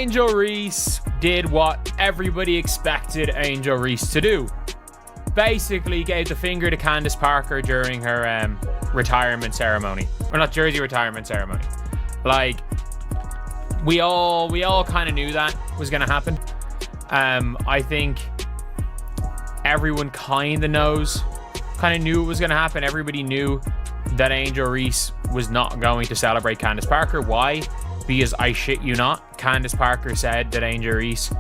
Angel Reese did what everybody expected Angel Reese to do. Basically gave the finger to Candace Parker during her retirement ceremony. Or not jersey retirement ceremony. Like, we all kind of knew that was going to happen. I think everyone kind of knew it was going to happen. Everybody knew that Angel Reese was not going to celebrate Candace Parker. Why? Because I shit you not, Candace Parker said that Angel Reese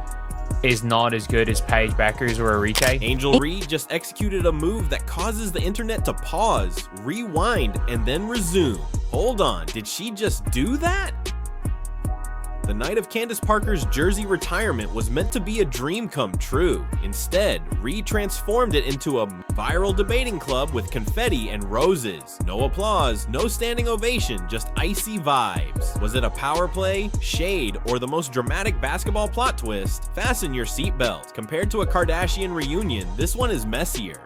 is not as good as Paige Beckers or Arike. Angel Reese just executed a move that causes the internet to pause, rewind, and then resume. Hold on, did she just do that? The night of Candace Parker's jersey retirement was meant to be a dream come true. Instead, Reese transformed it into a viral debating club with confetti and roses. No applause, no standing ovation, just icy vibes. Was it a power play, shade, or the most dramatic basketball plot twist? Fasten your seatbelt. Compared to a Kardashian reunion, this one is messier.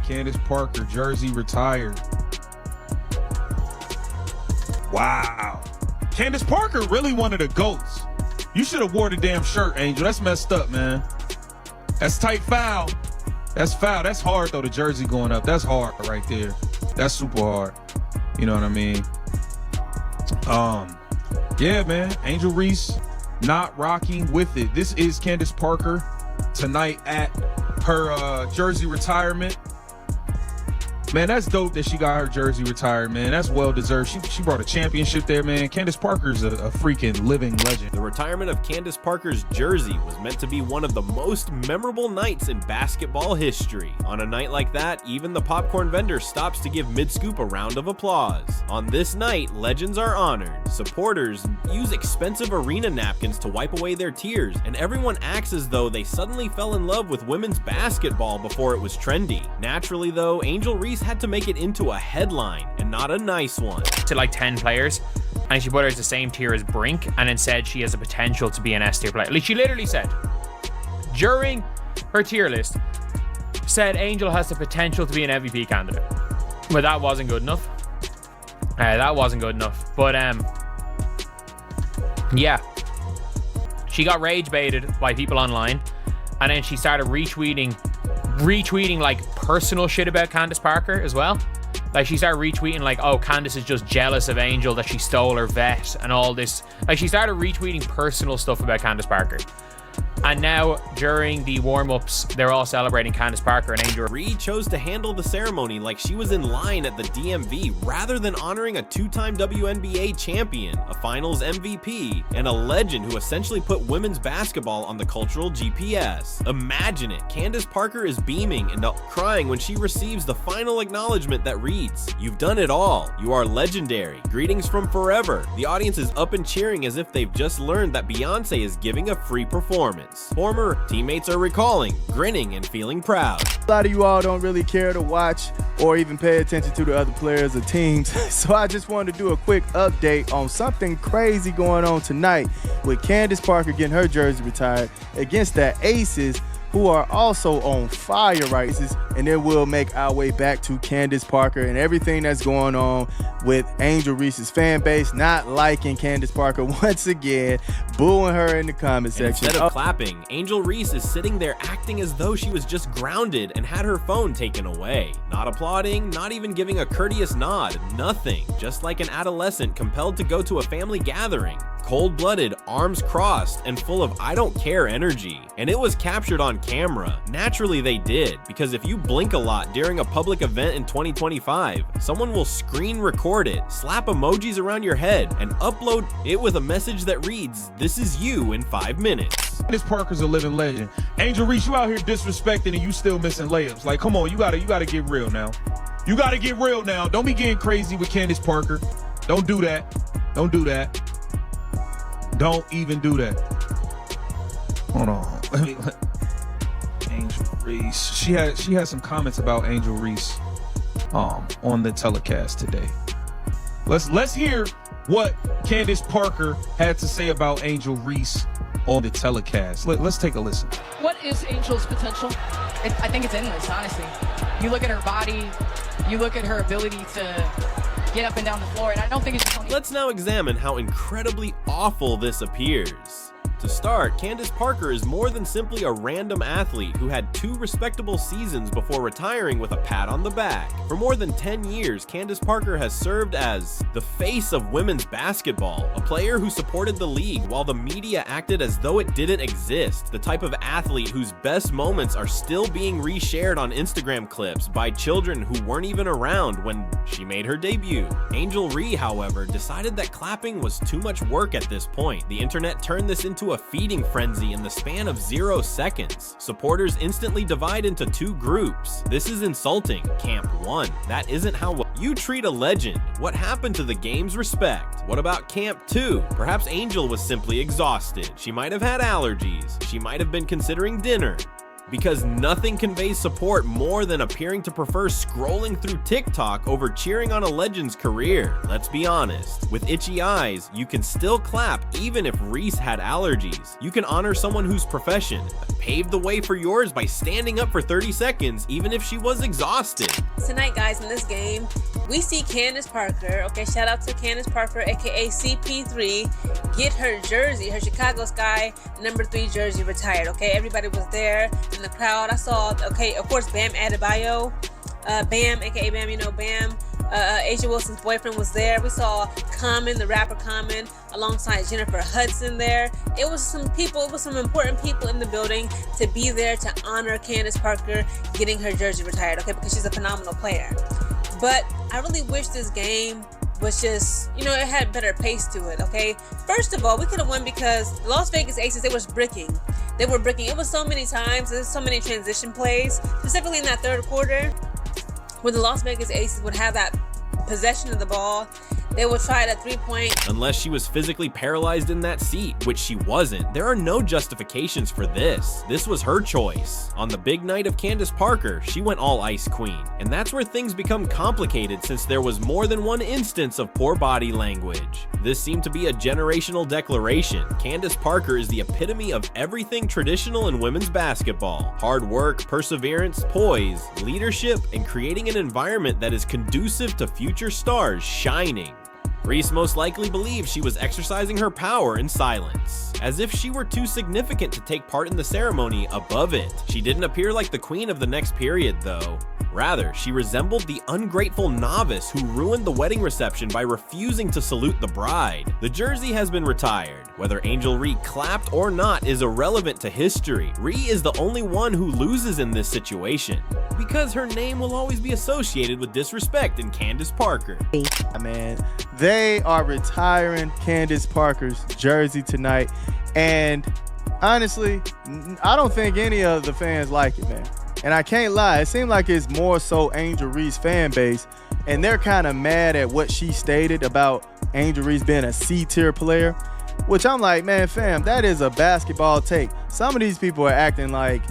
Candace Parker jersey retired. Wow. Candace Parker really one of the GOATs. You should have wore the damn shirt, Angel. That's messed up, man. That's tight foul. That's foul. That's hard, though, the jersey going up. That's hard right there. That's super hard. You know what I mean? Yeah, man. Angel Reese not rocking with it. This is Candace Parker tonight at her jersey retirement. Man, that's dope that she got her jersey retired, man. That's well-deserved. She brought a championship there, man. Candace Parker's a freaking living legend. The retirement of Candace Parker's jersey was meant to be one of the most memorable nights in basketball history. On a night like that, even the popcorn vendor stops to give Mid-Scoop a round of applause. On this night, legends are honored. Supporters use expensive arena napkins to wipe away their tears, and everyone acts as though they suddenly fell in love with women's basketball before it was trendy. Naturally, though, Angel Reese had to make it into a headline, and not a nice one. To like 10 players, and she put her as the same tier as Brink, and then said she has a potential to be an S tier player. Like, she literally said, during her tier list, said Angel has the potential to be an MVP candidate. But that wasn't good enough. That wasn't good enough. But yeah, she got rage baited by people online, and then she started retweeting like personal shit about Candace Parker as well. Like, she started retweeting like, oh, Candace is just jealous of Angel that she stole her vet and all this. Like, she started retweeting personal stuff about Candace Parker. And now, during the warm-ups, they're all celebrating Candace Parker and Angel. Reese chose to handle the ceremony like she was in line at the DMV rather than honoring a two-time WNBA champion, a finals MVP, and a legend who essentially put women's basketball on the cultural GPS. Imagine it, Candace Parker is beaming and crying when she receives the final acknowledgement that reads, "You've done it all. You are legendary. Greetings from forever." The audience is up and cheering as if they've just learned that Beyonce is giving a free performance. Former teammates are recalling, grinning, and feeling proud. A lot of you all don't really care to watch or even pay attention to the other players or teams, so I just wanted to do a quick update on something crazy going on tonight with Candace Parker getting her jersey retired against the Aces, who are also on fire right now. And then we'll make our way back to Candace Parker and everything that's going on with Angel Reese's fan base not liking Candace Parker once again, booing her in the comment section. Instead of clapping, Angel Reese is sitting there acting as though she was just grounded and had her phone taken away. Not applauding, not even giving a courteous nod, nothing. Just like an adolescent compelled to go to a family gathering. Cold-blooded, arms crossed, and full of I don't care energy. And it was captured on camera. Naturally they did, because if you blink a lot during a public event in 2025, someone will screen record it, slap emojis around your head, and upload it with a message that reads, "This is you in 5 minutes." Candace Parker's a living legend. Angel Reese, you out here disrespecting and you still missing layups. Like, come on, you gotta get real now. You gotta get real now. Don't be getting crazy with Candace Parker. Don't do that. Don't do that. Don't even do that. Hold on. Angel Reese. She had some comments about Angel Reese on the telecast today. Let's hear what Candace Parker had to say about Angel Reese on the telecast. Let's take a listen. What is Angel's potential? I think it's endless, honestly. You look at her body, you look at her ability to get up and down the floor, and I don't think it's just only... Let's now examine how incredibly awful this appears. To start, Candace Parker is more than simply a random athlete who had 2 respectable seasons before retiring with a pat on the back. For more than 10 years, Candace Parker has served as the face of women's basketball, a player who supported the league while the media acted as though it didn't exist, the type of athlete whose best moments are still being reshared on Instagram clips by children who weren't even around when she made her debut. Angel Reese, however, decided that clapping was too much work at this point. The internet turned this into a feeding frenzy in the span of 0 seconds. Supporters instantly divide into 2 groups. This is insulting. Camp 1. That isn't how you treat a legend. What happened to the game's respect? What about Camp 2? Perhaps Angel was simply exhausted. She might have had allergies. She might have been considering dinner. Because nothing conveys support more than appearing to prefer scrolling through TikTok over cheering on a legend's career. Let's be honest, with itchy eyes, you can still clap even if Reese had allergies. You can honor someone whose profession paved the way for yours by standing up for 30 seconds even if she was exhausted. Tonight, guys, in this game, we see Candace Parker, okay, shout out to Candace Parker, aka CP3, get her jersey, her Chicago Sky #3 jersey retired, okay? Everybody was there in the crowd. I saw, okay, of course, Bam Adebayo, Bam, aka Bam, you know, Bam, Asia Wilson's boyfriend was there. We saw Common, the rapper Common, alongside Jennifer Hudson there. It was some people, it was some important people in the building to be there to honor Candace Parker getting her jersey retired, okay, because she's a phenomenal player. But I really wish this game was just, you know, it had better pace to it, okay? First of all, we could have won because the Las Vegas Aces, they was bricking. They were bricking. It was so many times, there's so many transition plays, specifically in that third quarter, where the Las Vegas Aces would have that possession of the ball. They will try that 3-point. Unless she was physically paralyzed in that seat, which she wasn't. There are no justifications for this. This was her choice. On the big night of Candace Parker, she went all ice queen. And that's where things become complicated since there was more than one instance of poor body language. This seemed to be a generational declaration. Candace Parker is the epitome of everything traditional in women's basketball. Hard work, perseverance, poise, leadership, and creating an environment that is conducive to future stars shining. Reese most likely believes she was exercising her power in silence, as if she were too significant to take part in the ceremony above it. She didn't appear like the queen of the next period, though. Rather, she resembled the ungrateful novice who ruined the wedding reception by refusing to salute the bride. The jersey has been retired. Whether Angel Reese clapped or not is irrelevant to history. Reese is the only one who loses in this situation, because her name will always be associated with disrespect in Candace Parker. Man, they are retiring Candace Parker's jersey tonight, and honestly, I don't think any of the fans like it, man. And I can't lie, it seemed like it's more so Angel Reese fan base, and they're kind of mad at what she stated about Angel Reese being a C-tier player, which I'm like, man, fam, that is a basketball take. Some of these people are acting like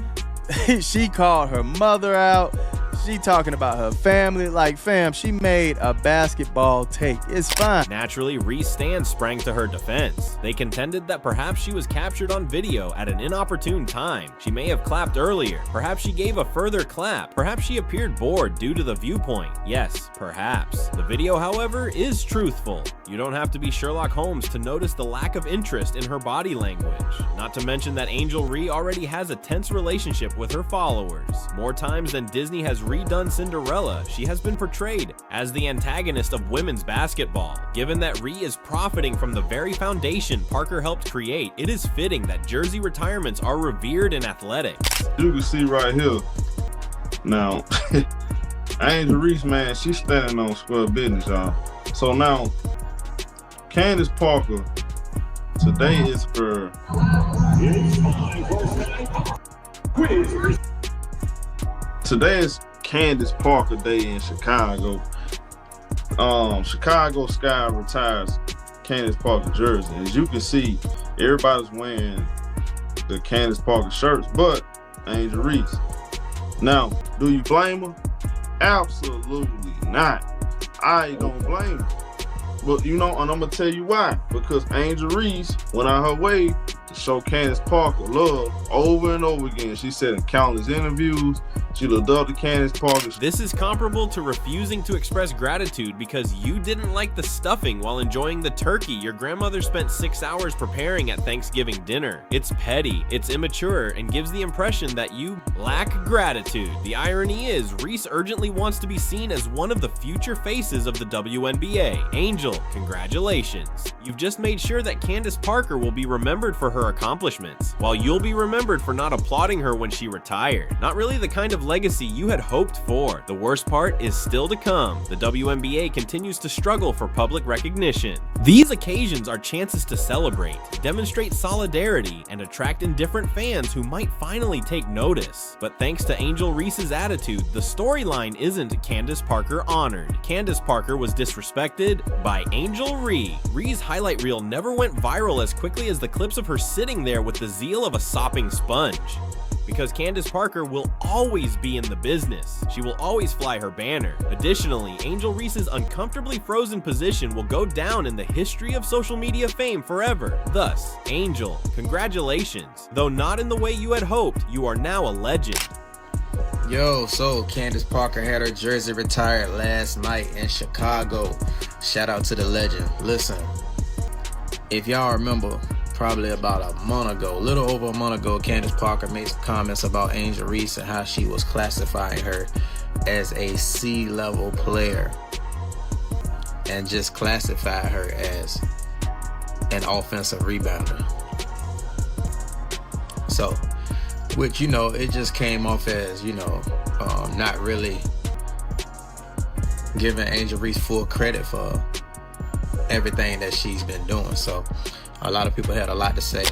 she called her mother out. She talking about her family. Like, fam, she made a basketball take. It's fine. Naturally, Reese stands sprang to her defense. They contended that perhaps she was captured on video at an inopportune time. She may have clapped earlier. Perhaps she gave a further clap. Perhaps she appeared bored due to the viewpoint. Yes, perhaps. The video, however, is truthful. You don't have to be Sherlock Holmes to notice the lack of interest in her body language. Not to mention that Angel Reese already has a tense relationship with her followers. More times than Disney has redone Cinderella, she has been portrayed as the antagonist of women's basketball. Given that Reese is profiting from the very foundation Parker helped create, it is fitting that jersey retirements are revered in athletics. You can see right here. Now, Angel Reese, man, she's standing on square business, y'all. So now, Candace Parker, today is her Today is Candace Parker Day in Chicago. Chicago Sky retires Candace Parker jersey. As you can see, everybody's wearing the Candace Parker shirts, but Angel Reese. Now, do you blame her? Absolutely not. I ain't gonna blame her. But you know, and I'm gonna tell you why. Because Angel Reese went out her way to show Candace Parker love over and over again. She said in countless interviews, She looked up to Candace Parker. This is comparable to refusing to express gratitude because you didn't like the stuffing while enjoying the turkey your grandmother spent 6 hours preparing at Thanksgiving dinner. It's petty, it's immature, and gives the impression that you lack gratitude. The irony is, Reese urgently wants to be seen as one of the future faces of the WNBA. Angel, congratulations. You've just made sure that Candace Parker will be remembered for her accomplishments, while you'll be remembered for not applauding her when she retired. Not really the kind of legacy you had hoped for. The worst part is still to come. The WNBA continues to struggle for public recognition. These occasions are chances to celebrate, demonstrate solidarity, and attract indifferent fans who might finally take notice. But thanks to Angel Reese's attitude, the storyline isn't Candace Parker honored. Candace Parker was disrespected by Angel Reese. Reese's highlight reel never went viral as quickly as the clips of her sitting there with the zeal of a sopping sponge. Because Candace Parker will always be in the business. She will always fly her banner. Additionally, Angel Reese's uncomfortably frozen position will go down in the history of social media fame forever. Thus, Angel, congratulations. Though not in the way you had hoped, you are now a legend. Yo, so Candace Parker had her jersey retired last night in Chicago. Shout out to the legend. Listen, if y'all remember, probably about a month ago, a little over a month ago, Candace Parker made some comments about Angel Reese and how she was classifying her as a C-level player and just classify her as an offensive rebounder. So, which, you know, it just came off as, you know, not really giving Angel Reese full credit for everything that she's been doing. So a lot of people had a lot to say.